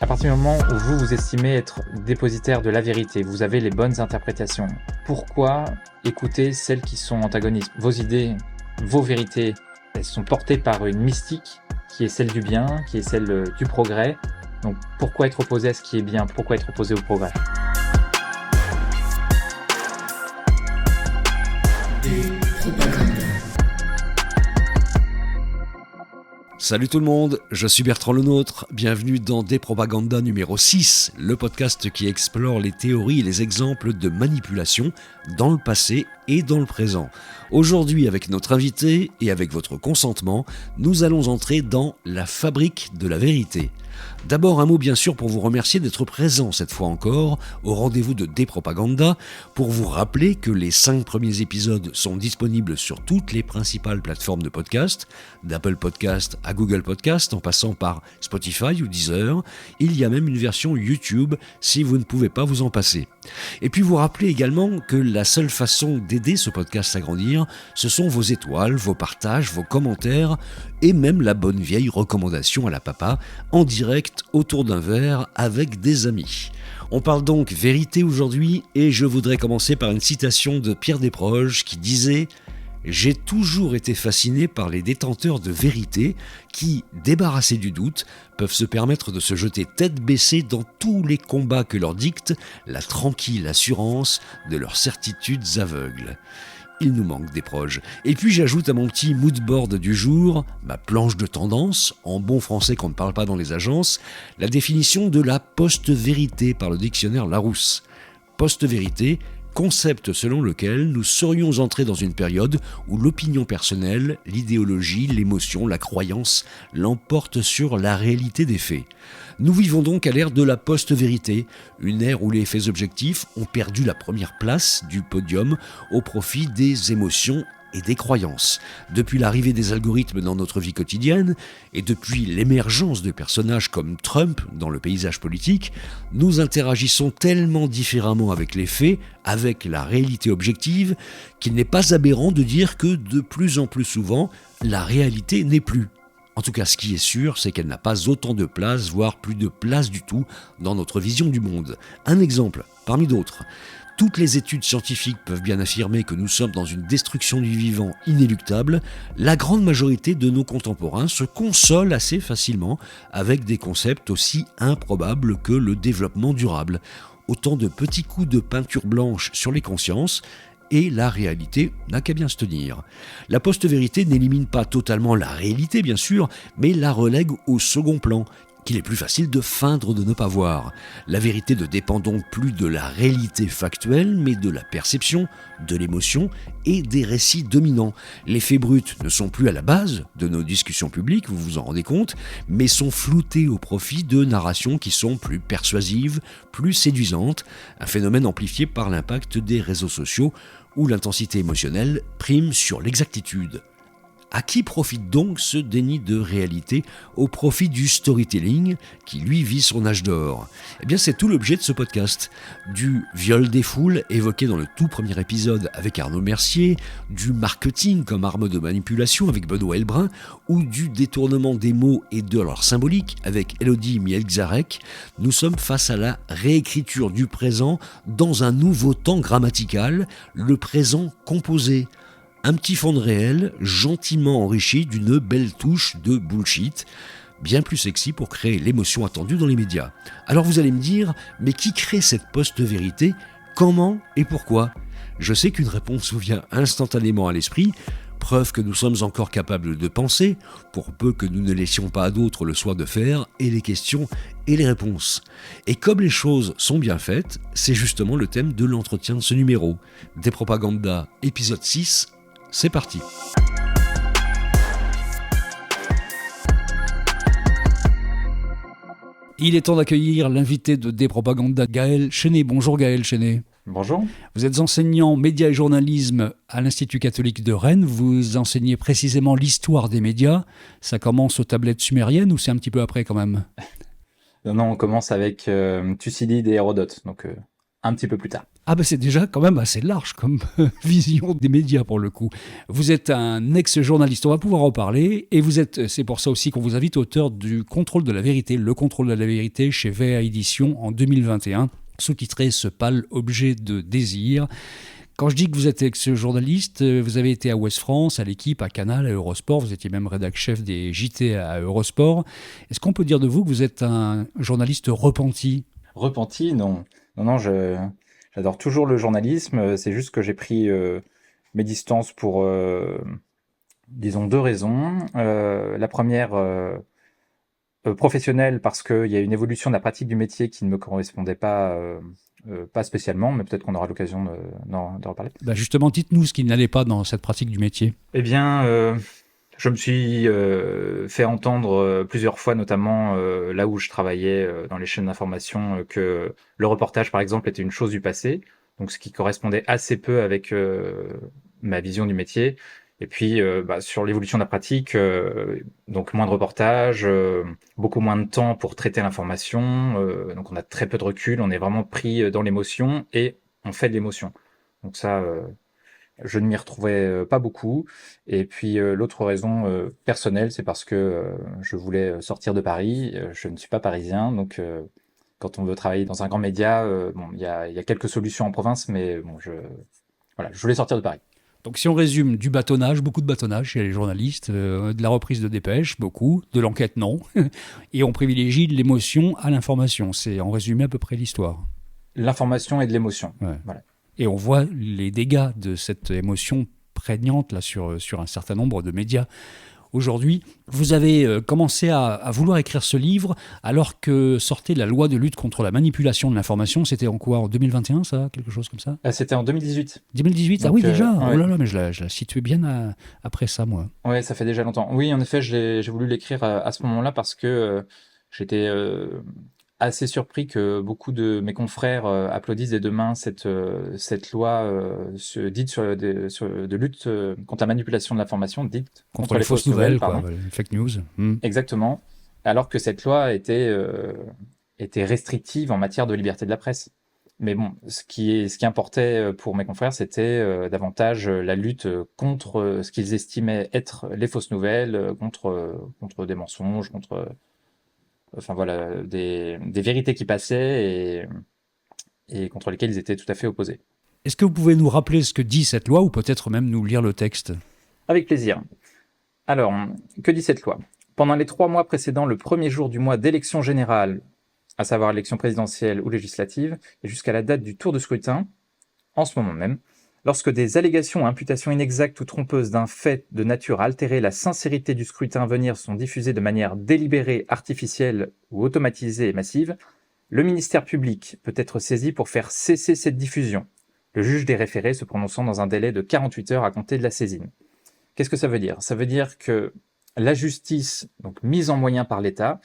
À partir du moment où vous estimez être dépositaire de la vérité, vous avez les bonnes interprétations, pourquoi écouter celles qui sont antagonistes? Vos idées, vos vérités, elles sont portées par une mystique qui est celle du bien, qui est celle du progrès. Donc pourquoi être opposé à ce qui est bien? Pourquoi être opposé au progrès? Salut tout le monde, je suis Bertrand Lenôtre, bienvenue dans Despropaganda numéro 6, le podcast qui explore les théories et les exemples de manipulation dans le passé et dans le présent. Aujourd'hui, avec notre invité et avec votre consentement, nous allons entrer dans la fabrique de la vérité. D'abord un mot bien sûr pour vous remercier d'être présent cette fois encore au rendez-vous de Despropaganda, pour vous rappeler que les 5 premiers épisodes sont disponibles sur toutes les principales plateformes de podcast, d'Apple Podcast à Google Podcast en passant par Spotify ou Deezer. Il y a même une version YouTube si vous ne pouvez pas vous en passer. Et puis vous rappeler également que la seule façon d'aider ce podcast à grandir, ce sont vos étoiles, vos partages, vos commentaires et même la bonne vieille recommandation à la papa en direct autour d'un verre avec des amis. On parle donc vérité aujourd'hui et je voudrais commencer par une citation de Pierre Desproges qui disait « J'ai toujours été fasciné par les détenteurs de vérité qui, débarrassés du doute, peuvent se permettre de se jeter tête baissée dans tous les combats que leur dicte la tranquille assurance de leurs certitudes aveugles. » Il nous manque des proches. Et puis j'ajoute à mon petit moodboard du jour, ma planche de tendance, en bon français qu'on ne parle pas dans les agences, la définition de la post-vérité par le dictionnaire Larousse. Post-vérité, concept selon lequel nous serions entrés dans une période où l'opinion personnelle, l'idéologie, l'émotion, la croyance l'emportent sur la réalité des faits. Nous vivons donc à l'ère de la post-vérité, une ère où les faits objectifs ont perdu la première place du podium au profit des émotions et des croyances. Depuis l'arrivée des algorithmes dans notre vie quotidienne et depuis l'émergence de personnages comme Trump dans le paysage politique, nous interagissons tellement différemment avec les faits, avec la réalité objective, qu'il n'est pas aberrant de dire que de plus en plus souvent, la réalité n'est plus. En tout cas, ce qui est sûr, c'est qu'elle n'a pas autant de place, voire plus de place du tout, dans notre vision du monde. Un exemple, parmi d'autres. Toutes les études scientifiques peuvent bien affirmer que nous sommes dans une destruction du vivant inéluctable. La grande majorité de nos contemporains se consolent assez facilement avec des concepts aussi improbables que le développement durable. Autant de petits coups de peinture blanche sur les consciences, et la réalité n'a qu'à bien se tenir. La post-vérité n'élimine pas totalement la réalité, bien sûr, mais la relègue au second plan, qu'il est plus facile de feindre de ne pas voir. La vérité ne dépend donc plus de la réalité factuelle, mais de la perception, de l'émotion et des récits dominants. Les faits bruts ne sont plus à la base de nos discussions publiques, vous vous en rendez compte, mais sont floutés au profit de narrations qui sont plus persuasives, plus séduisantes, un phénomène amplifié par l'impact des réseaux sociaux où l'intensité émotionnelle prime sur l'exactitude. À qui profite donc ce déni de réalité au profit du storytelling qui lui vit son âge d'or? Eh bien c'est tout l'objet de ce podcast. Du viol des foules évoqué dans le tout premier épisode avec Arnaud Mercier, du marketing comme arme de manipulation avec Benoît Elbrun, ou du détournement des mots et de leur symbolique avec Elodie Mielczarek, nous sommes face à la réécriture du présent dans un nouveau temps grammatical, le présent composé. Un petit fond de réel, gentiment enrichi d'une belle touche de bullshit, bien plus sexy pour créer l'émotion attendue dans les médias. Alors vous allez me dire, mais qui crée cette post-vérité? Comment et pourquoi? Je sais qu'une réponse vous vient instantanément à l'esprit, preuve que nous sommes encore capables de penser, pour peu que nous ne laissions pas à d'autres le soin de faire, et les questions et les réponses. Et comme les choses sont bien faites, c'est justement le thème de l'entretien de ce numéro. Despropaganda, épisode 6, c'est parti. Il est temps d'accueillir l'invité de Despropaganda, Gaël Chenet. Bonjour Gaël Chenet. Bonjour. Vous êtes enseignant médias et journalisme à l'Institut catholique de Rennes. Vous enseignez précisément l'histoire des médias. Ça commence aux tablettes sumériennes ou c'est un petit peu après quand même? Non, on commence avec Thucydide et Hérodote, donc un petit peu plus tard. Ah ben c'est déjà quand même assez large comme vision des médias pour le coup. Vous êtes un ex-journaliste, on va pouvoir en parler, et c'est pour ça aussi qu'on vous invite, auteur du Contrôle de la vérité, le contrôle de la vérité chez VA Édition en 2021, sous-titré Ce pâle objet de désir. Quand je dis que vous êtes ex-journaliste, vous avez été à Ouest France, à l'Équipe, à Canal, à Eurosport, vous étiez même rédac-chef des JT à Eurosport. Est-ce qu'on peut dire de vous que vous êtes un journaliste repenti ? Repenti, non. Non, j'adore toujours le journalisme. C'est juste que j'ai pris mes distances pour, disons, 2 raisons. La première, professionnelle, parce qu'il y a une évolution de la pratique du métier qui ne me correspondait pas spécialement, mais peut-être qu'on aura l'occasion d'en reparler. Bah justement, dites-nous ce qui n'allait pas dans cette pratique du métier. Eh bien, je me suis fait entendre plusieurs fois, notamment là où je travaillais dans les chaînes d'information, que le reportage, par exemple, était une chose du passé, donc ce qui correspondait assez peu avec ma vision du métier. Et puis, sur l'évolution de la pratique, donc moins de reportages, beaucoup moins de temps pour traiter l'information, donc on a très peu de recul, on est vraiment pris dans l'émotion et on fait de l'émotion. Donc ça, je ne m'y retrouvais pas beaucoup. Et puis l'autre raison personnelle, c'est parce que je voulais sortir de Paris. Je ne suis pas parisien, donc quand on veut travailler dans un grand média, il y a quelques solutions en province, mais bon, voilà, je voulais sortir de Paris. Donc si on résume, du bâtonnage, beaucoup de bâtonnage chez les journalistes, de la reprise de dépêches, beaucoup, de l'enquête, non. Et on privilégie de l'émotion à l'information. C'est en résumé à peu près l'histoire. L'information et de l'émotion. Ouais. Voilà. Et on voit les dégâts de cette émotion prégnante là, sur un certain nombre de médias. Aujourd'hui, vous avez commencé à vouloir écrire ce livre alors que sortait la loi de lutte contre la manipulation de l'information. C'était en quoi ? En 2021, ça ? Quelque chose comme ça ? C'était en 2018. 2018 ? Donc, ah oui, déjà ouais. Oh là là, mais je la situais bien après ça, moi. Ouais, ça fait déjà longtemps. Oui, en effet, j'ai voulu l'écrire à ce moment-là parce que j'étais assez surpris que beaucoup de mes confrères applaudissent des deux mains cette loi dite de lutte contre la manipulation de l'information, dite Contre les fausses nouvelles, quoi, les fake news. Exactement. Alors que cette loi était restrictive en matière de liberté de la presse. Mais bon, ce qui importait pour mes confrères, c'était davantage la lutte contre ce qu'ils estimaient être les fausses nouvelles, contre des mensonges, enfin voilà, des vérités qui passaient et contre lesquelles ils étaient tout à fait opposés. Est-ce que vous pouvez nous rappeler ce que dit cette loi ou peut-être même nous lire le texte ? Avec plaisir. Alors, que dit cette loi ? Pendant les 3 mois précédant le premier jour du mois d'élection générale, à savoir l'élection présidentielle ou législative, et jusqu'à la date du tour de scrutin, en ce moment même, lorsque des allégations ou imputations inexactes ou trompeuses d'un fait de nature à altérer la sincérité du scrutin à venir sont diffusées de manière délibérée, artificielle ou automatisée et massive, le ministère public peut être saisi pour faire cesser cette diffusion, le juge des référés se prononçant dans un délai de 48 heures à compter de la saisine. Qu'est-ce que ça veut dire ? Ça veut dire que la justice, donc mise en moyen par l'État,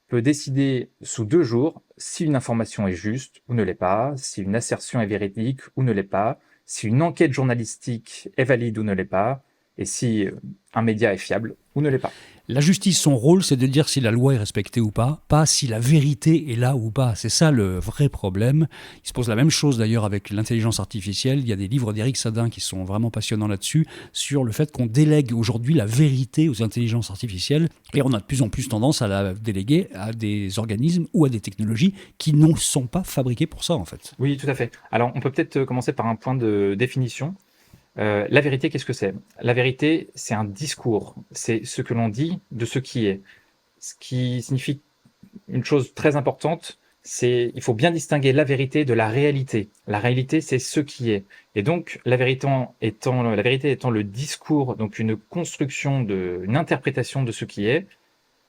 peut décider sous 2 jours si une information est juste ou ne l'est pas, si une assertion est véridique ou ne l'est pas, si une enquête journalistique est valide ou ne l'est pas, et si un média est fiable ou ne l'est pas. La justice, son rôle, c'est de dire si la loi est respectée ou pas si la vérité est là ou pas. C'est ça le vrai problème. Il se pose la même chose d'ailleurs avec l'intelligence artificielle. Il y a des livres d'Éric Sadin qui sont vraiment passionnants là-dessus, sur le fait qu'on délègue aujourd'hui la vérité aux intelligences artificielles, et on a de plus en plus tendance à la déléguer à des organismes ou à des technologies qui ne sont pas fabriquées pour ça en fait. Oui, tout à fait. Alors on peut peut-être commencer par un point de définition. La vérité, qu'est-ce que c'est ? La vérité, c'est un discours. C'est ce que l'on dit de ce qui est. Ce qui signifie une chose très importante, c'est il faut bien distinguer la vérité de la réalité. La réalité, c'est ce qui est. Et donc, la vérité étant le discours, donc une construction, une interprétation de ce qui est,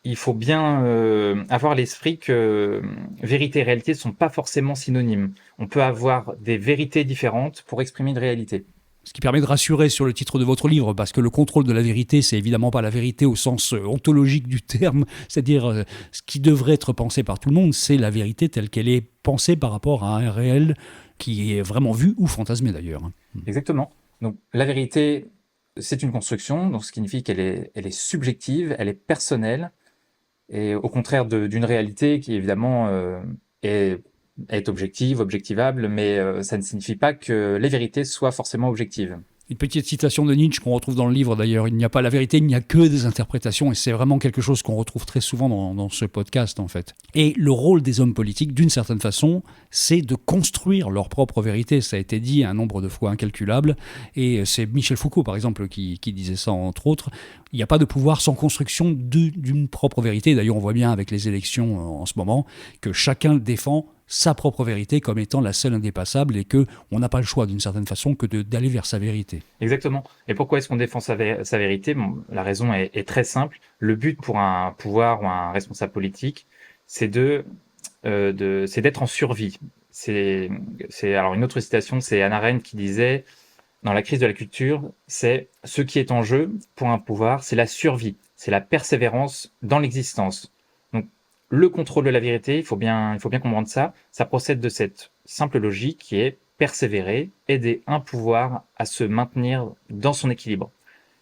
il faut bien avoir l'esprit que vérité et réalité ne sont pas forcément synonymes. On peut avoir des vérités différentes pour exprimer une réalité. Ce qui permet de rassurer sur le titre de votre livre, parce que le contrôle de la vérité, c'est évidemment pas la vérité au sens ontologique du terme, c'est-à-dire ce qui devrait être pensé par tout le monde, c'est la vérité telle qu'elle est pensée par rapport à un réel qui est vraiment vu ou fantasmé d'ailleurs. Exactement. Donc la vérité, c'est une construction, donc ce qui signifie qu'elle est subjective, elle est personnelle, et au contraire d'une réalité qui évidemment est est objective, objectivable, mais ça ne signifie pas que les vérités soient forcément objectives. Une petite citation de Nietzsche qu'on retrouve dans le livre d'ailleurs, il n'y a pas la vérité, il n'y a que des interprétations, et c'est vraiment quelque chose qu'on retrouve très souvent dans ce podcast en fait. Et le rôle des hommes politiques, d'une certaine façon, c'est de construire leur propre vérité, ça a été dit un nombre de fois incalculable, et c'est Michel Foucault par exemple qui disait ça entre autres. Il n'y a pas de pouvoir sans construction d'une propre vérité, d'ailleurs on voit bien avec les élections en ce moment que chacun défend sa propre vérité comme étant la seule indépassable et qu'on n'a pas le choix d'une certaine façon que d'aller vers sa vérité. Exactement. Et pourquoi est-ce qu'on défend sa vérité? Bon, la raison est très simple. Le but pour un pouvoir ou un responsable politique, c'est d'être en survie. Alors une autre citation, c'est Hannah Arendt qui disait dans La crise de la culture, c'est ce qui est en jeu pour un pouvoir, c'est la survie, c'est la persévérance dans l'existence. Le contrôle de la vérité, il faut bien comprendre ça. Ça procède de cette simple logique qui est persévérer, aider un pouvoir à se maintenir dans son équilibre.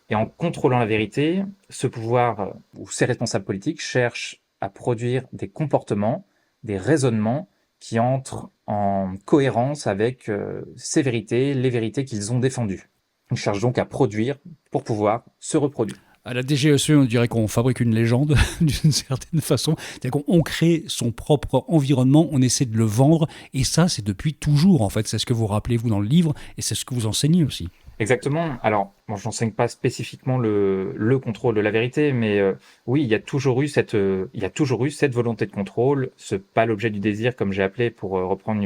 Et en contrôlant la vérité, ce pouvoir ou ces responsables politiques cherchent à produire des comportements, des raisonnements qui entrent en cohérence avec ces vérités, les vérités qu'ils ont défendues. Ils cherchent donc à produire pour pouvoir se reproduire. À la DGSE, on dirait qu'on fabrique une légende d'une certaine façon. C'est-à-dire qu'on crée son propre environnement, on essaie de le vendre, et ça, c'est depuis toujours, en fait. C'est ce que vous rappelez, vous, dans le livre, et c'est ce que vous enseignez aussi. Exactement. Alors, bon, je n'enseigne pas spécifiquement le contrôle de la vérité, mais oui, il y a toujours eu cette volonté de contrôle. Ce pas l'objet du désir, comme j'ai appelé, pour reprendre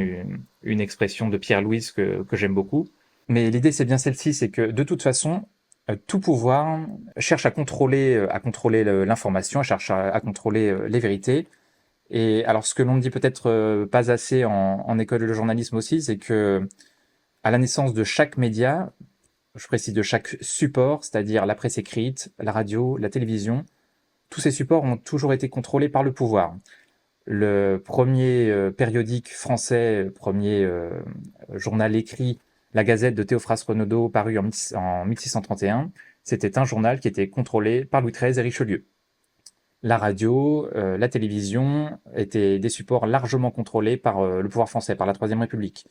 une expression de Pierre Louys que j'aime beaucoup. Mais l'idée, c'est bien celle-ci, c'est que de toute façon, tout pouvoir cherche à contrôler l'information, cherche à contrôler les vérités. Et alors, ce que l'on ne dit peut-être pas assez en école de journalisme aussi, c'est que à la naissance de chaque média, je précise de chaque support, c'est-à-dire la presse écrite, la radio, la télévision, tous ces supports ont toujours été contrôlés par le pouvoir. Le premier périodique français, premier journal écrit, la Gazette de Théophraste Renaudot, paru en 1631, c'était un journal qui était contrôlé par Louis XIII et Richelieu. La radio, la télévision étaient des supports largement contrôlés par le pouvoir français, par la Troisième République.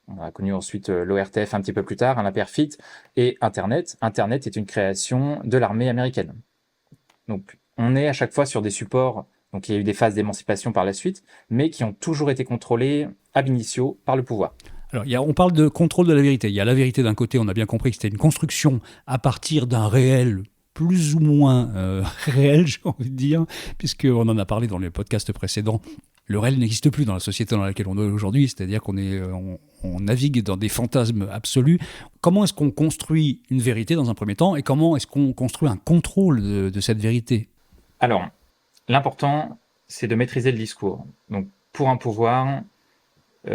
On a connu ensuite l'ORTF un petit peu plus tard, la Perfit, et Internet. Internet est une création de l'armée américaine. Donc on est à chaque fois sur des supports, donc il y a eu des phases d'émancipation par la suite, mais qui ont toujours été contrôlés ab initio par le pouvoir. Alors, on parle de contrôle de la vérité. Il y a la vérité d'un côté, on a bien compris que c'était une construction à partir d'un réel plus ou moins réel, j'ai envie de dire, puisqu'on en a parlé dans les podcasts précédents. Le réel n'existe plus dans la société dans laquelle on est aujourd'hui, c'est-à-dire on navigue dans des fantasmes absolus. Comment est-ce qu'on construit une vérité dans un premier temps et comment est-ce qu'on construit un contrôle de cette vérité? Alors, l'important, c'est de maîtriser le discours. Donc, pour un pouvoir,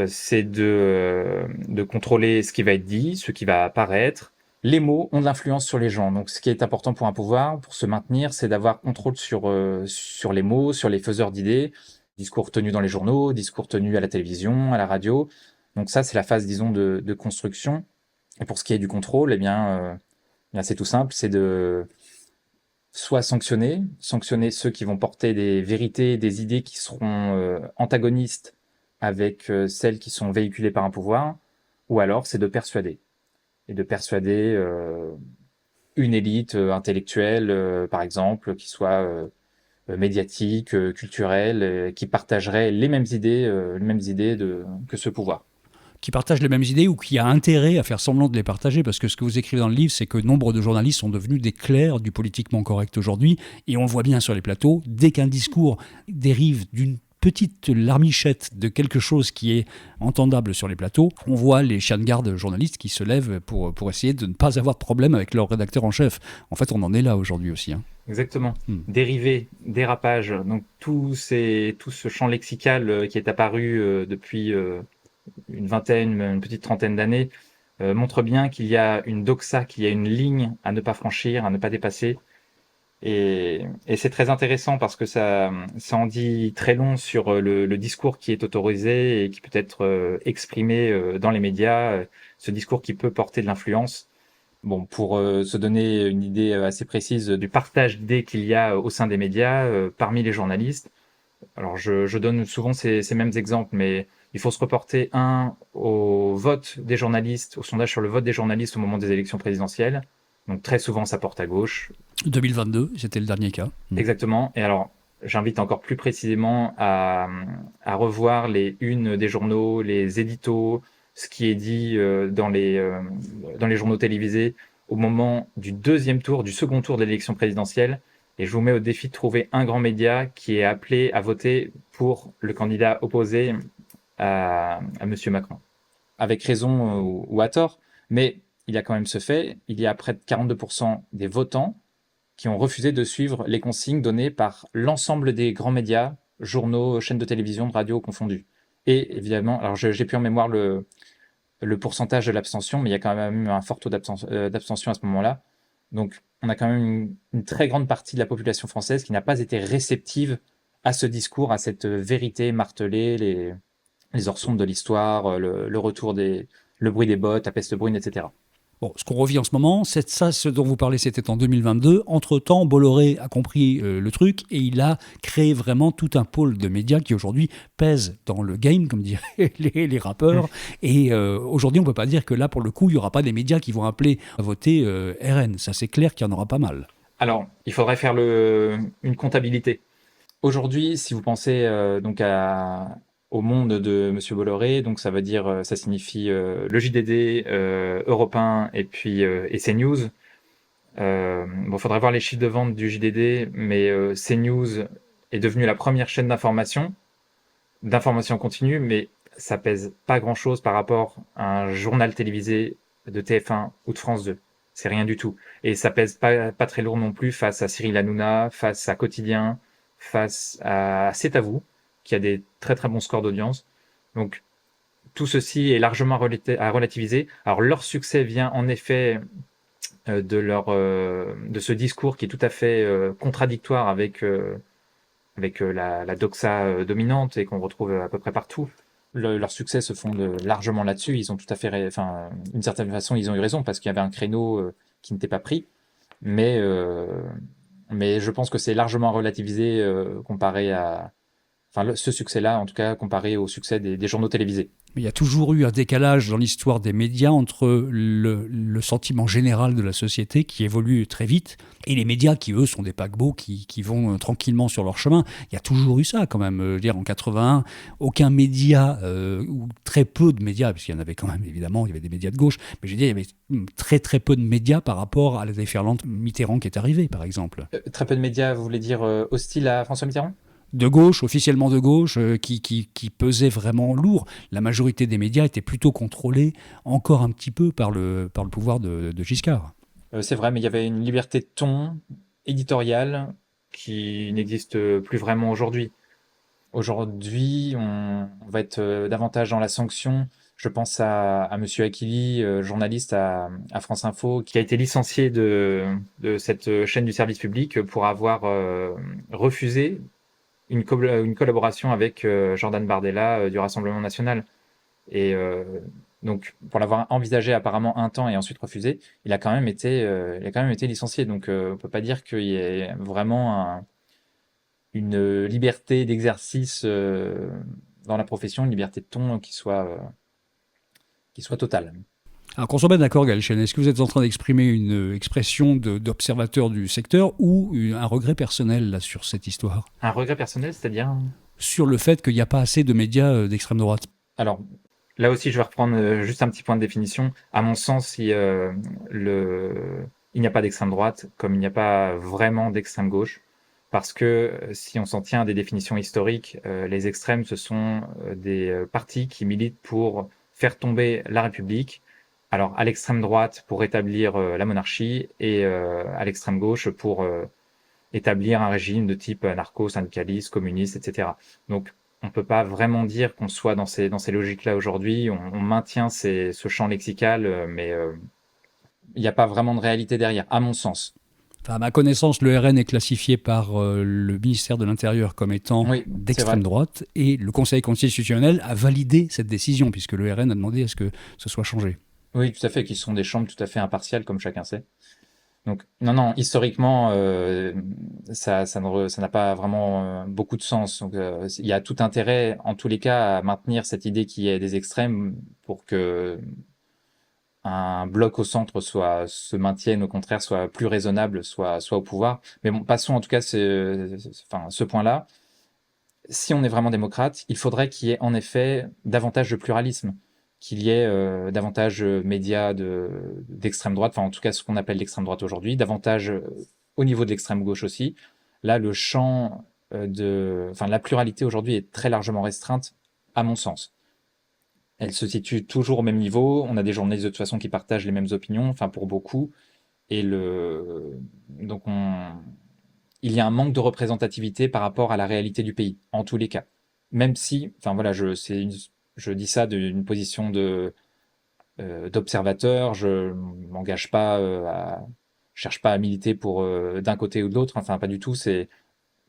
c'est de contrôler ce qui va être dit, ce qui va apparaître. Les mots ont de l'influence sur les gens. Donc, ce qui est important pour un pouvoir, pour se maintenir, c'est d'avoir contrôle sur les mots, sur les faiseurs d'idées. Discours tenus dans les journaux, discours tenus à la télévision, à la radio. Donc ça, c'est la phase, disons, de construction. Et pour ce qui est du contrôle, eh bien c'est tout simple, c'est de soit sanctionner ceux qui vont porter des vérités, des idées qui seront antagonistes avec celles qui sont véhiculées par un pouvoir, ou alors c'est de persuader. Et de persuader une élite intellectuelle, par exemple, qui soit médiatique, culturelle, qui partagerait les mêmes idées que ce pouvoir. Qui partagent les mêmes idées ou qui a intérêt à faire semblant de les partager, parce que ce que vous écrivez dans le livre, c'est que nombre de journalistes sont devenus des clercs du politiquement correct aujourd'hui, et on le voit bien sur les plateaux, dès qu'un discours dérive d'une petite larmichette de quelque chose qui est entendable sur les plateaux, on voit les chiens de garde journalistes qui se lèvent pour essayer de ne pas avoir de problème avec leur rédacteur en chef. En fait, on en est là aujourd'hui aussi. Exactement. Dérivés, dérapages, donc tout ce champ lexical qui est apparu depuis une petite trentaine d'années montre bien qu'il y a une doxa, qu'il y a une ligne à ne pas franchir, à ne pas dépasser. Et c'est très intéressant parce que ça en dit très long sur le discours qui est autorisé et qui peut être exprimé dans les médias, ce discours qui peut porter de l'influence. Bon, pour se donner une idée assez précise du partage d'idées qu'il y a au sein des médias, parmi les journalistes, Alors, je donne souvent ces mêmes exemples, mais il faut se reporter, au vote des journalistes, au sondage sur le vote des journalistes au moment des élections présidentielles. Donc, très souvent, ça porte à gauche. 2022, c'était le dernier cas. Exactement. Et alors, j'invite encore plus précisément à revoir les unes des journaux, les éditos, ce qui est dit dans les journaux télévisés au moment du second tour de l'élection présidentielle. Et je vous mets au défi de trouver un grand média qui est appelé à voter pour le candidat opposé à Monsieur Macron. Avec raison ou à tort, mais il y a quand même ce fait, il y a près de 42% des votants qui ont refusé de suivre les consignes données par l'ensemble des grands médias, journaux, chaînes de télévision, de radio confondus. Et évidemment, alors j'ai plus en mémoire le pourcentage de l'abstention, mais il y a quand même eu un fort taux d'abstention à ce moment-là. Donc on a quand même une très grande partie de la population française qui n'a pas été réceptive à ce discours, à cette vérité martelée, les heures sombres de l'histoire, le retour le bruit des bottes, la peste brune, etc. Bon, ce qu'on revit en ce moment, c'est ça, ce dont vous parlez, c'était en 2022. Entre-temps, Bolloré a compris le truc et il a créé vraiment tout un pôle de médias qui aujourd'hui pèse dans le game, comme diraient les rappeurs. Et aujourd'hui, on ne peut pas dire que là, pour le coup, il n'y aura pas des médias qui vont appeler à voter RN. Ça, c'est clair qu'il y en aura pas mal. Alors, il faudrait faire une comptabilité. Aujourd'hui, si vous pensez donc au monde de Monsieur Bolloré, donc ça veut dire, ça signifie le JDD, Europe 1 et puis et CNews. Bon, faudrait voir les chiffres de vente du JDD, mais CNews est devenue la première chaîne d'information continue, mais ça pèse pas grand-chose par rapport à un journal télévisé de TF1 ou de France 2. C'est rien du tout. Et ça pèse pas très lourd non plus face à Cyril Hanouna, face à Quotidien, face à C'est à vous, qui a des très très bons scores d'audience. Donc tout ceci est largement à relativiser. Alors leur succès vient en effet de ce discours qui est tout à fait contradictoire avec la doxa dominante et qu'on retrouve à peu près partout. Leur succès se fonde largement là-dessus. Ils ont tout à fait, d'une certaine façon, ils ont eu raison parce qu'il y avait un créneau qui n'était pas pris. Mais je pense que c'est largement relativisé comparé à, ce succès-là, en tout cas, comparé au succès des journaux télévisés. Il y a toujours eu un décalage dans l'histoire des médias entre le sentiment général de la société qui évolue très vite et les médias qui, eux, sont des paquebots qui vont tranquillement sur leur chemin. Il y a toujours eu ça quand même. Je veux dire, en 81, aucun média, ou très peu de médias, parce qu'il y en avait quand même, évidemment, il y avait des médias de gauche, mais je veux dire, il y avait très très peu de médias par rapport à la déferlante Mitterrand qui est arrivée, par exemple. Très peu de médias, vous voulez dire hostiles à François Mitterrand ? De gauche, officiellement de gauche, qui pesait vraiment lourd. La majorité des médias étaient plutôt contrôlés encore un petit peu par le pouvoir de Giscard. C'est vrai, mais il y avait une liberté de ton éditoriale qui n'existe plus vraiment aujourd'hui. Aujourd'hui, on va être davantage dans la sanction. Je pense à Monsieur Akili, journaliste à France Info, qui a été licencié de cette chaîne du service public pour avoir refusé une collaboration avec Jordan Bardella du Rassemblement National. Et donc, pour l'avoir envisagé apparemment un temps et ensuite refusé, il a quand même été licencié. Donc, on peut pas dire qu'il y ait vraiment une liberté d'exercice dans la profession, une liberté de ton qui soit totale. Alors qu'on soit bien d'accord, Gaël Chesnais, est-ce que vous êtes en train d'exprimer une expression d'observateur du secteur ou un regret personnel là, sur cette histoire ? Un regret personnel, c'est-à-dire ? Sur le fait qu'il n'y a pas assez de médias d'extrême droite. Alors, là aussi, je vais reprendre juste un petit point de définition. À mon sens, il n'y a pas d'extrême droite, comme il n'y a pas vraiment d'extrême gauche. Parce que si on s'en tient à des définitions historiques, les extrêmes, ce sont des partis qui militent pour faire tomber la République. Alors, à l'extrême droite, pour établir la monarchie, et à l'extrême gauche, pour établir un régime de type anarcho-syndicaliste, communiste, etc. Donc, on peut pas vraiment dire qu'on soit dans ces logiques-là aujourd'hui. On maintient ce champ lexical, mais il n'y a pas vraiment de réalité derrière, à mon sens. Enfin, à ma connaissance, le RN est classifié par le ministère de l'Intérieur comme étant d'extrême droite, et le Conseil constitutionnel a validé cette décision, puisque le RN a demandé à ce que ce soit changé. Oui, tout à fait, qui sont des chambres tout à fait impartiales, comme chacun sait. Donc, non, historiquement, ça n'a pas vraiment beaucoup de sens. Donc, il y a tout intérêt, en tous les cas, à maintenir cette idée qu'il y ait des extrêmes pour que un bloc au centre se maintienne, au contraire, soit plus raisonnable, soit au pouvoir. Mais bon, passons en tout cas ce point-là. Si on est vraiment démocrate, il faudrait qu'il y ait en effet davantage de pluralisme, qu'il y ait davantage de médias d'extrême droite, enfin en tout cas ce qu'on appelle l'extrême droite aujourd'hui, davantage au niveau de l'extrême gauche aussi. Là, le champ la pluralité aujourd'hui est très largement restreinte, à mon sens. Elle se situe toujours au même niveau. On a des journalistes de toute façon qui partagent les mêmes opinions, enfin pour beaucoup. Et donc il y a un manque de représentativité par rapport à la réalité du pays, en tous les cas. Même si, enfin voilà, je dis ça d'une position d'observateur, je m'engage pas je cherche pas à militer pour d'un côté ou de l'autre, enfin pas du tout, c'est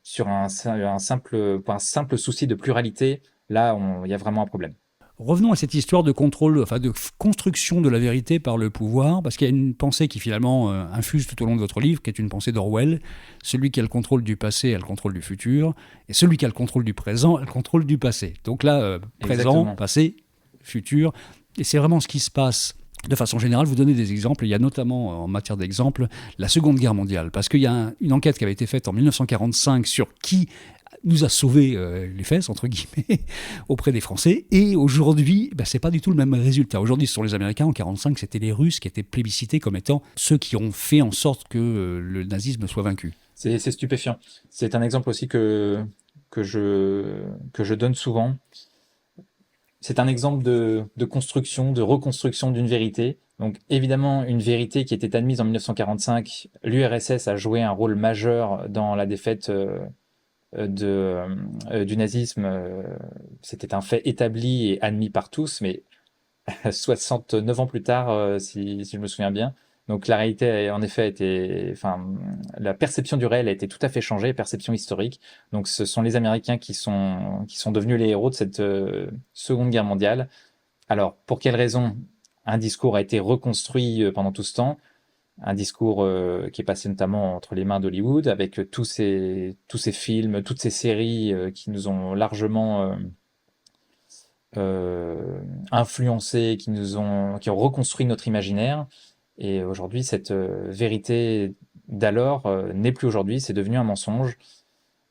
sur pour un simple souci de pluralité, là, il y a vraiment un problème. Revenons à cette histoire de contrôle, enfin de construction de la vérité par le pouvoir, parce qu'il y a une pensée qui finalement infuse tout au long de votre livre, qui est une pensée d'Orwell. Celui qui a le contrôle du passé a le contrôle du futur, et celui qui a le contrôle du présent a le contrôle du passé. Donc là, présent, Exactement. passé, futur, et c'est vraiment ce qui se passe. De façon générale, vous donnez des exemples. Il y a notamment, en matière d'exemples, la Seconde Guerre mondiale. Parce qu'il y a une enquête qui avait été faite en 1945 sur qui nous a sauvé les fesses, entre guillemets, auprès des Français. Et aujourd'hui, c'est pas du tout le même résultat. Aujourd'hui, ce sont les Américains. En 1945, c'était les Russes qui étaient plébiscités comme étant ceux qui ont fait en sorte que le nazisme soit vaincu. C'est stupéfiant. C'est un exemple aussi que je donne souvent. C'est un exemple de construction, de reconstruction d'une vérité. Donc évidemment, une vérité qui était admise en 1945, l'URSS a joué un rôle majeur dans la défaite du nazisme. C'était un fait établi et admis par tous, mais 69 ans plus tard, si je me souviens bien. Donc la réalité, en effet, la perception du réel a été tout à fait changée, perception historique. Donc ce sont les Américains qui sont devenus les héros de cette Seconde Guerre mondiale. Alors pour quelles raisons un discours a été reconstruit pendant tout ce temps? Un discours qui est passé notamment entre les mains d'Hollywood, avec tous ces films, toutes ces séries qui nous ont largement influencés, qui ont reconstruit notre imaginaire. Et aujourd'hui, cette vérité d'alors n'est plus aujourd'hui, c'est devenu un mensonge.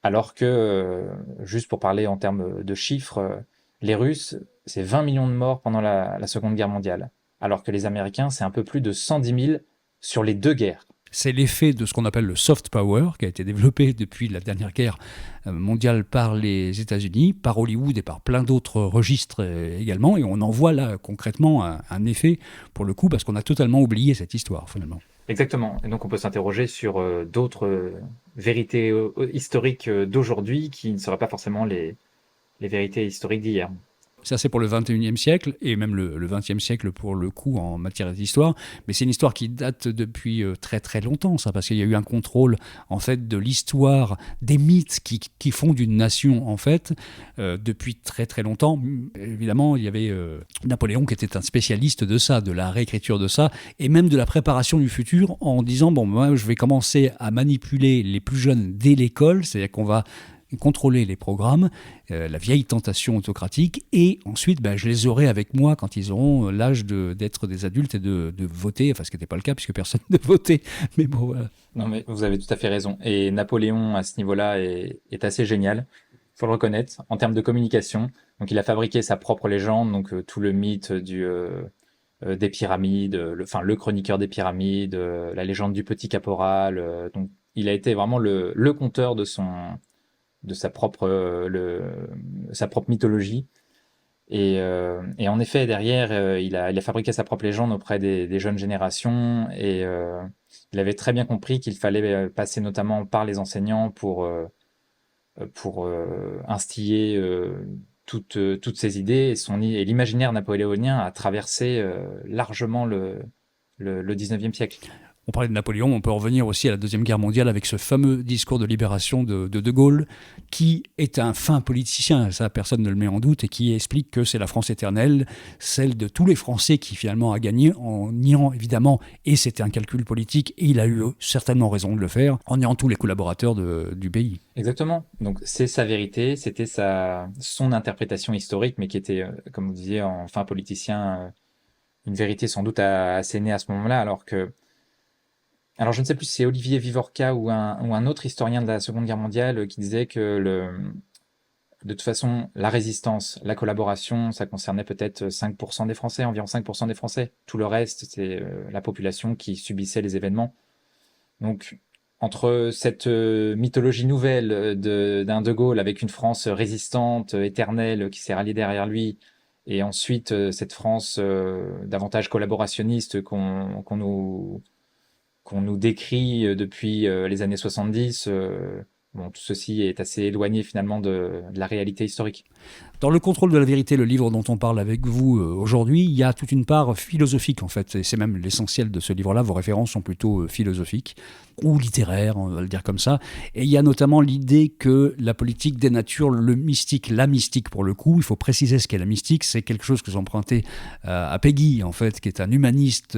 Alors que, juste pour parler en termes de chiffres, les Russes, c'est 20 millions de morts pendant la Seconde Guerre mondiale. Alors que les Américains, c'est un peu plus de 110 000 sur les deux guerres. C'est l'effet de ce qu'on appelle le soft power, qui a été développé depuis la dernière guerre mondiale par les États-Unis, par Hollywood et par plein d'autres registres également. Et on en voit là concrètement un effet, pour le coup, parce qu'on a totalement oublié cette histoire, finalement. Exactement. Et donc on peut s'interroger sur d'autres vérités historiques d'aujourd'hui qui ne seraient pas forcément les vérités historiques d'hier. Ça, c'est pour le 21e siècle, et même le 20e siècle pour le coup en matière d'histoire. Mais c'est une histoire qui date depuis très très longtemps, ça, parce qu'il y a eu un contrôle en fait de l'histoire, des mythes qui font d'une nation en fait, depuis très très longtemps. Évidemment, il y avait Napoléon qui était un spécialiste de ça, de la réécriture de ça, et même de la préparation du futur en disant, bon, moi je vais commencer à manipuler les plus jeunes dès l'école, c'est-à-dire qu'on va contrôler les programmes, la vieille tentation autocratique, et ensuite je les aurai avec moi quand ils auront l'âge d'être des adultes et de voter, enfin ce qui n'était pas le cas puisque personne ne votait, mais bon voilà. Non mais vous avez tout à fait raison. Et Napoléon à ce niveau-là est assez génial, il faut le reconnaître, en termes de communication. Donc il a fabriqué sa propre légende, donc tout le mythe des pyramides, le chroniqueur des pyramides, la légende du petit caporal. Donc il a été vraiment le conteur de sa propre mythologie. Et en effet, derrière, il a fabriqué sa propre légende auprès des jeunes générations, et il avait très bien compris qu'il fallait passer notamment par les enseignants pour instiller toutes ces idées, et l'imaginaire napoléonien a traversé largement le 19e siècle. On parlait de Napoléon, on peut revenir aussi à la Deuxième Guerre mondiale avec ce fameux discours de libération de Gaulle, qui est un fin politicien, ça personne ne le met en doute, et qui explique que c'est la France éternelle, celle de tous les Français qui finalement a gagné, en niant évidemment, et c'était un calcul politique, et il a eu certainement raison de le faire, en niant tous les collaborateurs du pays. Exactement. Donc c'est sa vérité, c'était son interprétation historique, mais qui était, comme vous disiez, en fin politicien, une vérité sans doute assez née à ce moment-là, alors je ne sais plus si c'est Olivier Vivorca ou un autre historien de la Seconde Guerre mondiale qui disait que de toute façon, la résistance, la collaboration, ça concernait peut-être 5% des Français, environ 5% des Français. Tout le reste, c'est la population qui subissait les événements. Donc, entre cette mythologie nouvelle d'un De Gaulle avec une France résistante, éternelle, qui s'est ralliée derrière lui, et ensuite cette France davantage collaborationniste qu'on nous décrit depuis les années 70, bon, tout ceci est assez éloigné finalement de la réalité historique. Dans Le contrôle de la vérité, le livre dont on parle avec vous aujourd'hui, il y a toute une part philosophique en fait, et c'est même l'essentiel de ce livre-là, vos références sont plutôt philosophiques, ou littéraires, on va le dire comme ça, et il y a notamment l'idée que la politique dénature le mystique, la mystique pour le coup, il faut préciser ce qu'est la mystique, c'est quelque chose que vous empruntez à Peggy en fait, qui est un humaniste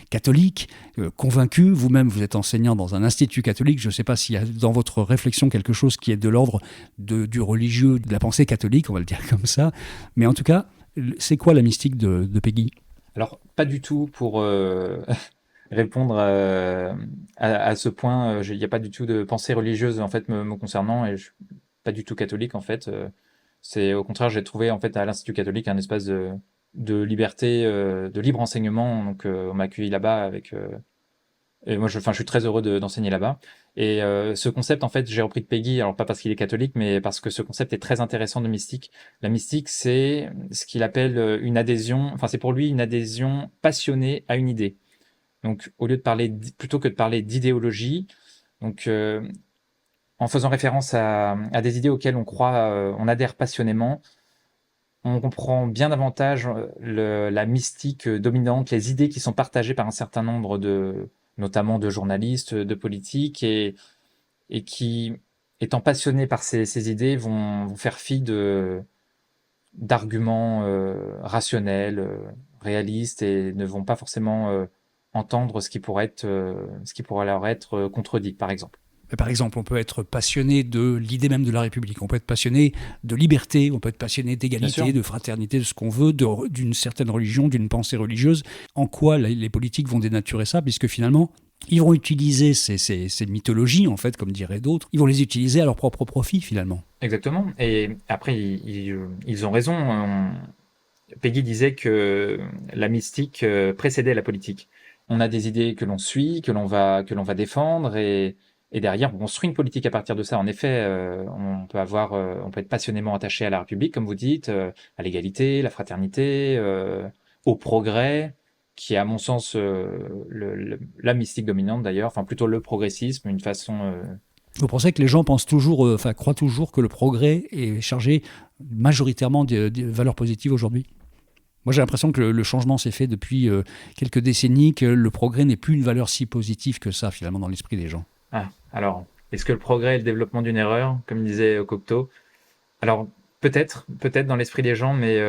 catholique, convaincu, vous-même vous êtes enseignant dans un institut catholique, je ne sais pas s'il y a dans votre réflexion quelque chose qui est de l'ordre du religieux, de la pensée catholique, on va le dire comme ça. Mais en tout cas, c'est quoi la mystique de Peggy ? Alors, pas du tout pour répondre à ce point. Il n'y a pas du tout de pensée religieuse en fait me concernant et je suis pas du tout catholique en fait. C'est au contraire, j'ai trouvé en fait à l'Institut catholique un espace de liberté, de libre enseignement. Donc, on m'a accueilli là-bas avec. Et moi, je suis très heureux d'enseigner là-bas. Et ce concept, en fait, j'ai repris de Peggy, alors pas parce qu'il est catholique, mais parce que ce concept est très intéressant de mystique. La mystique, c'est ce qu'il appelle une adhésion, enfin, c'est pour lui une adhésion passionnée à une idée. Donc, au lieu de plutôt que de parler d'idéologie, donc, en faisant référence à des idées auxquelles on croit, on adhère passionnément, on comprend bien davantage la mystique dominante, les idées qui sont partagées par un certain nombre notamment de journalistes, de politiques, et qui, étant passionnés par ces idées, vont faire fi d'arguments rationnels, réalistes, et ne vont pas forcément entendre ce qui pourrait leur être contredit, par exemple. Par exemple, on peut être passionné de l'idée même de la République, on peut être passionné de liberté, on peut être passionné d'égalité, de fraternité, de ce qu'on veut, d'une certaine religion, d'une pensée religieuse. En quoi les politiques vont dénaturer ça, puisque finalement, ils vont utiliser ces mythologies, en fait, comme diraient d'autres, ils vont les utiliser à leur propre profit, finalement. Exactement. Et après, ils ont raison. Peggy disait que la mystique précédait la politique. On a des idées que l'on suit, que l'on va défendre, et derrière, on construit une politique à partir de ça. En effet, on peut être passionnément attaché à la République, comme vous dites, à l'égalité, la fraternité, au progrès, qui est à mon sens la mystique dominante d'ailleurs, enfin plutôt le progressisme, une façon. Vous pensez que les gens croient toujours que le progrès est chargé majoritairement de valeurs positives aujourd'hui ? Moi, j'ai l'impression que le changement s'est fait depuis quelques décennies, que le progrès n'est plus une valeur si positive que ça, finalement, dans l'esprit des gens. Ah, alors, est-ce que le progrès est le développement d'une erreur, comme disait Cocteau ? Alors, peut-être dans l'esprit des gens, mais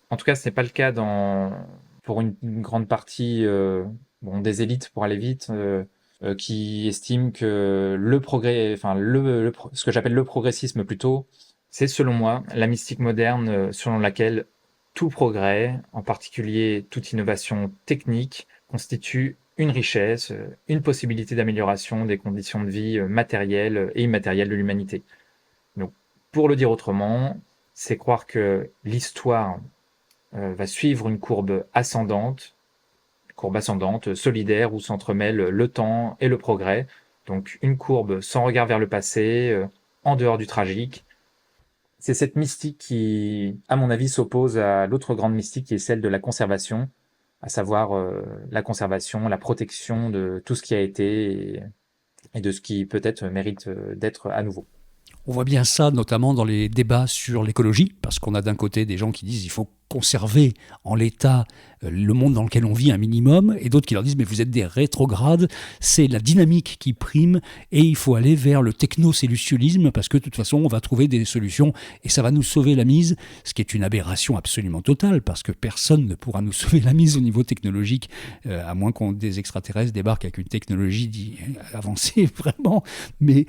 en tout cas, ce n'est pas le cas pour une grande partie des élites, pour aller vite, qui estiment que le progrès, enfin, ce que j'appelle le progressisme plutôt, c'est selon moi la mystique moderne selon laquelle tout progrès, en particulier toute innovation technique, constitue une richesse, une possibilité d'amélioration des conditions de vie matérielles et immatérielles de l'humanité. Donc, pour le dire autrement, c'est croire que l'histoire va suivre une courbe ascendante, solidaire, où s'entremêlent le temps et le progrès. Donc, une courbe sans regard vers le passé, en dehors du tragique. C'est cette mystique qui, à mon avis, s'oppose à l'autre grande mystique qui est celle de la conservation, à savoir la conservation, la protection de tout ce qui a été et de ce qui peut-être mérite d'être à nouveau. On voit bien ça notamment dans les débats sur l'écologie, parce qu'on a d'un côté des gens qui disent qu'il faut conserver en l'état le monde dans lequel on vit un minimum, et d'autres qui leur disent mais vous êtes des rétrogrades, c'est la dynamique qui prime et il faut aller vers le techno-solutionnisme parce que de toute façon on va trouver des solutions et ça va nous sauver la mise, ce qui est une aberration absolument totale parce que personne ne pourra nous sauver la mise au niveau technologique, à moins qu'on des extraterrestres débarquent avec une technologie avancée vraiment, mais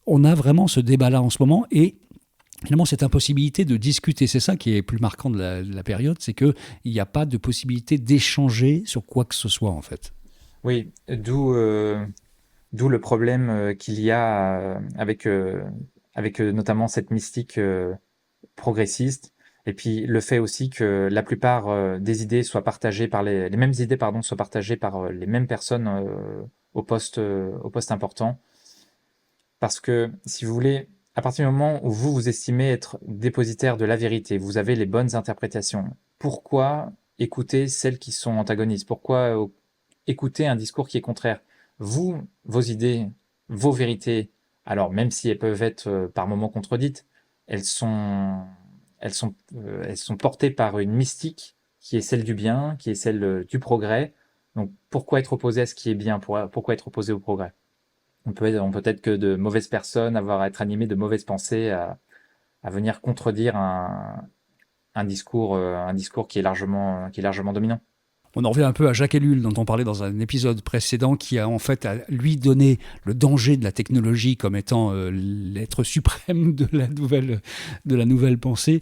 on a vraiment ce débat-là en ce moment et finalement, cette impossibilité de discuter, c'est ça qui est plus marquant de la période, c'est qu'il n'y a pas de possibilité d'échanger sur quoi que ce soit, en fait. Oui, d'où le problème qu'il y a avec notamment cette mystique progressiste, et puis le fait aussi que la plupart des idées soient partagées par les mêmes idées, pardon, soient partagées par les mêmes personnes au poste important. Parce que, si vous voulez, à partir du moment où vous estimez être dépositaire de la vérité, vous avez les bonnes interprétations, pourquoi écouter celles qui sont antagonistes? Pourquoi écouter un discours qui est contraire? Vous, vos idées, vos vérités, alors même si elles peuvent être par moments contredites, elles sont, elles sont portées par une mystique qui est celle du bien, qui est celle du progrès. Donc pourquoi être opposé à ce qui est bien? Pourquoi être opposé au progrès? On peut être que de mauvaises personnes, à être animé de mauvaises pensées, à venir contredire un discours qui est largement dominant. On en revient un peu à Jacques Ellul, dont on parlait dans un épisode précédent, qui a en fait à lui donné le danger de la technologie comme étant l'être suprême de la nouvelle pensée.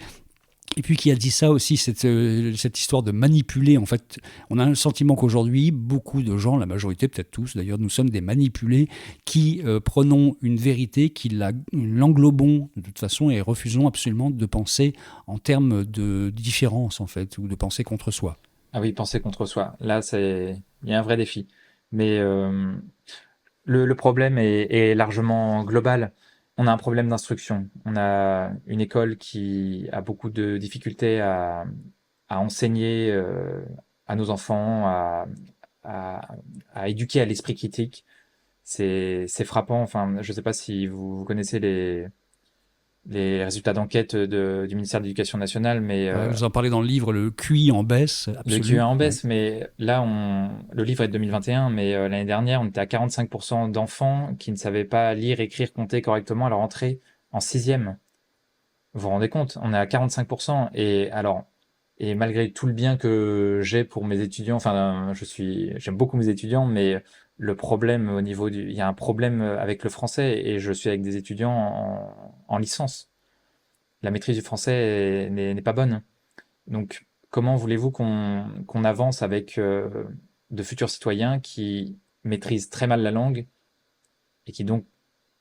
Et puis qui a dit ça aussi, cette histoire de manipuler. En fait, on a le sentiment qu'aujourd'hui, beaucoup de gens, la majorité, peut-être tous d'ailleurs, nous sommes des manipulés qui prenons une vérité, qui l'englobons de toute façon et refusons absolument de penser en termes de différence, en fait, ou de penser contre soi. Ah oui, penser contre soi. Là, il y a un vrai défi. Mais le problème est largement global. On a un problème d'instruction. On a une école qui a beaucoup de difficultés à enseigner à nos enfants, à, à éduquer à l'esprit critique. C'est frappant. Enfin, je ne sais pas si vous connaissez les résultats d'enquête du ministère de l'Éducation nationale, mais Vous en parlez dans le livre, le QI en baisse. le Absolu. QI en baisse, mais là, le livre est de 2021, mais l'année dernière, on était à 45% d'enfants qui ne savaient pas lire, écrire, compter correctement à leur entrée en sixième. Vous vous rendez compte? On est à 45%. Et malgré tout le bien que j'ai pour mes étudiants, enfin, j'aime beaucoup mes étudiants, mais le problème il y a un problème avec le français et je suis avec des étudiants en licence. La maîtrise du français n'est pas bonne. Donc, comment voulez-vous qu'on avance avec de futurs citoyens qui maîtrisent très mal la langue et qui donc,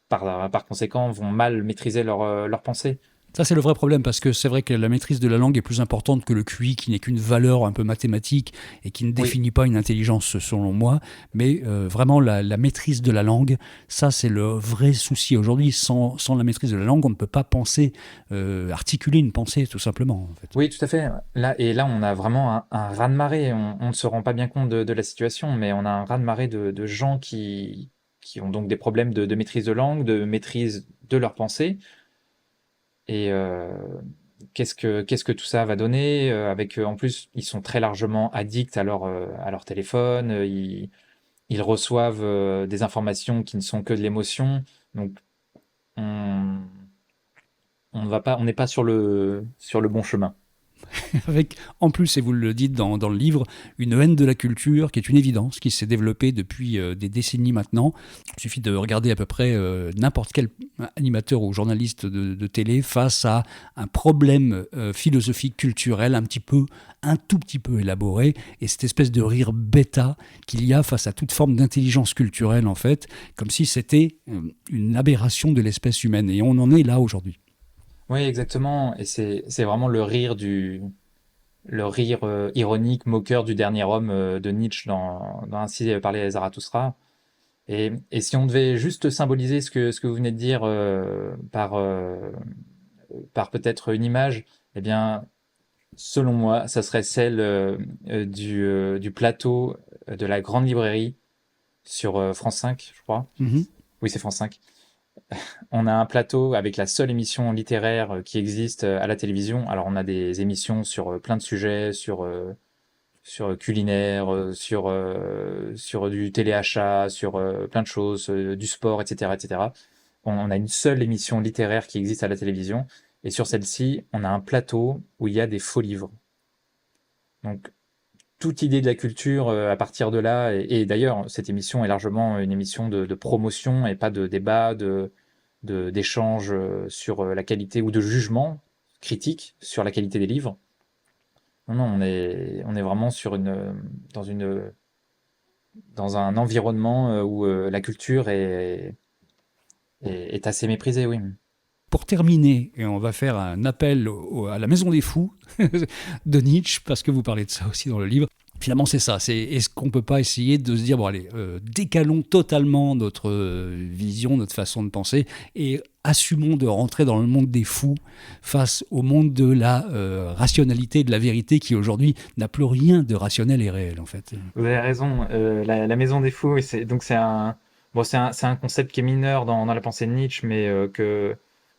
par conséquent, vont mal maîtriser leur pensée? Ça, c'est le vrai problème, parce que c'est vrai que la maîtrise de la langue est plus importante que le QI, qui n'est qu'une valeur un peu mathématique et qui ne définit pas une intelligence, selon moi. Mais vraiment, la maîtrise de la langue, ça, c'est le vrai souci aujourd'hui. Sans la maîtrise de la langue, on ne peut pas penser, articuler une pensée, tout simplement. En fait. Oui, tout à fait. Là, on a vraiment un raz-de-marée. On ne se rend pas bien compte de la situation, mais on a un raz-de-marée de gens qui ont donc des problèmes de maîtrise de langue, de maîtrise de leur pensée. Et qu'est-ce que tout ça va donner en plus, ils sont très largement addicts à leur téléphone. Ils reçoivent des informations qui ne sont que de l'émotion. Donc, on on n'est pas sur le bon chemin. Avec, en plus, et vous le dites dans le livre, une haine de la culture qui est une évidence, qui s'est développée depuis des décennies maintenant. Il suffit de regarder à peu près n'importe quel animateur ou journaliste de télé face à un problème philosophique, culturel, un tout petit peu élaboré, et cette espèce de rire bêta qu'il y a face à toute forme d'intelligence culturelle, en fait, comme si c'était une aberration de l'espèce humaine. Et on en est là aujourd'hui. Oui, exactement. Et c'est vraiment le rire ironique, moqueur du dernier homme de Nietzsche dans Ainsi parlait Zarathustra. Et si on devait juste symboliser ce que vous venez de dire par peut-être une image, eh bien, selon moi, ça serait celle du plateau de la grande librairie sur France 5, je crois. Mhm. Oui, c'est France 5. on a un plateau avec la seule émission littéraire qui existe à la télévision. Alors on a des émissions sur plein de sujets, sur culinaire, sur du téléachat, sur plein de choses, du sport, etc., etc. On a une seule émission littéraire qui existe à la télévision. Et sur celle-ci, on a un plateau où il y a des faux livres. Donc, toute idée de la culture à partir de là, et d'ailleurs, cette émission est largement une émission de promotion et pas de débat, d'échange sur la qualité ou de jugement critique sur la qualité des livres. Non, on est vraiment dans un environnement où la culture est assez méprisée, oui. Pour terminer, et on va faire un appel à la Maison des Fous de Nietzsche, parce que vous parlez de ça aussi dans le livre. Finalement, c'est ça. Est-ce qu'on ne peut pas essayer de se dire, bon allez, décalons totalement notre vision, notre façon de penser, et assumons de rentrer dans le monde des fous face au monde de la rationalité, de la vérité, qui aujourd'hui n'a plus rien de rationnel et réel, en fait. Vous avez raison. La Maison des Fous, c'est un concept qui est mineur dans la pensée de Nietzsche, mais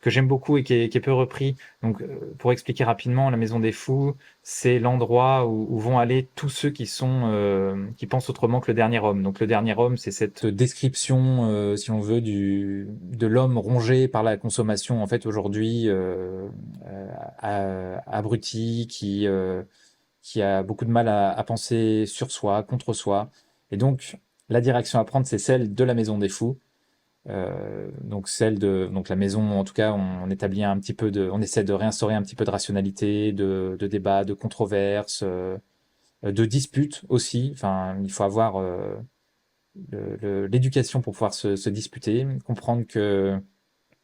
que j'aime beaucoup et qui est peu repris. Donc, pour expliquer rapidement, la Maison des Fous, c'est l'endroit où vont aller tous ceux qui pensent autrement que le dernier homme. Donc, le dernier homme, c'est cette description, si on veut, de l'homme rongé par la consommation. En fait, aujourd'hui, abruti, qui a beaucoup de mal à penser sur soi, contre soi. Et donc, la direction à prendre, c'est celle de la Maison des Fous. Donc la maison, en tout cas, on établit on essaie de réinstaurer un petit peu de rationalité, de débat, de controverse, de dispute aussi. Enfin, il faut avoir l'éducation pour pouvoir se disputer, comprendre que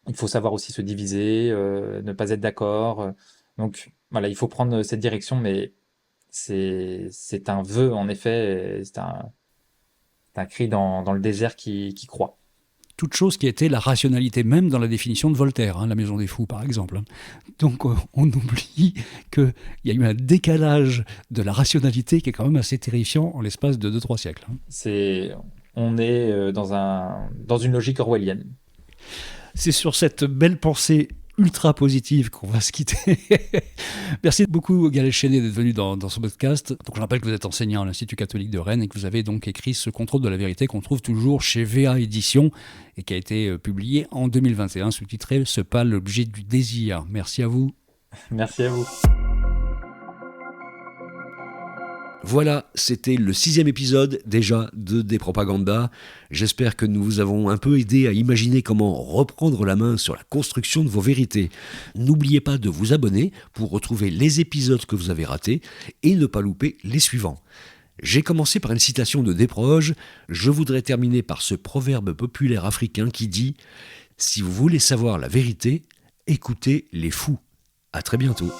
il faut savoir aussi se diviser, ne pas être d'accord. Donc voilà, il faut prendre cette direction, mais c'est un vœu en effet, c'est un cri dans le désert qui croît. Toute chose qui était la rationalité même dans la définition de Voltaire, la Maison des Fous par exemple. Donc on oublie qu'il y a eu un décalage de la rationalité qui est quand même assez terrifiant en l'espace de 2-3 siècles. On est dans une logique orwellienne. C'est sur cette belle pensée ultra positive qu'on va se quitter. Merci beaucoup Gaël Chenet d'être venu dans ce podcast. Donc je rappelle que vous êtes enseignant à l'Institut catholique de Rennes et que vous avez donc écrit ce contrôle de la vérité qu'on trouve toujours chez VA Éditions et qui a été publié en 2021, sous-titré « Ce pas l'objet du désir ». Merci à vous. Merci à vous. Voilà, c'était le 6e épisode déjà de Despropaganda. J'espère que nous vous avons un peu aidé à imaginer comment reprendre la main sur la construction de vos vérités. N'oubliez pas de vous abonner pour retrouver les épisodes que vous avez ratés et ne pas louper les suivants. J'ai commencé par une citation de Desproges. Je voudrais terminer par ce proverbe populaire africain qui dit « Si vous voulez savoir la vérité, écoutez les fous ». À très bientôt.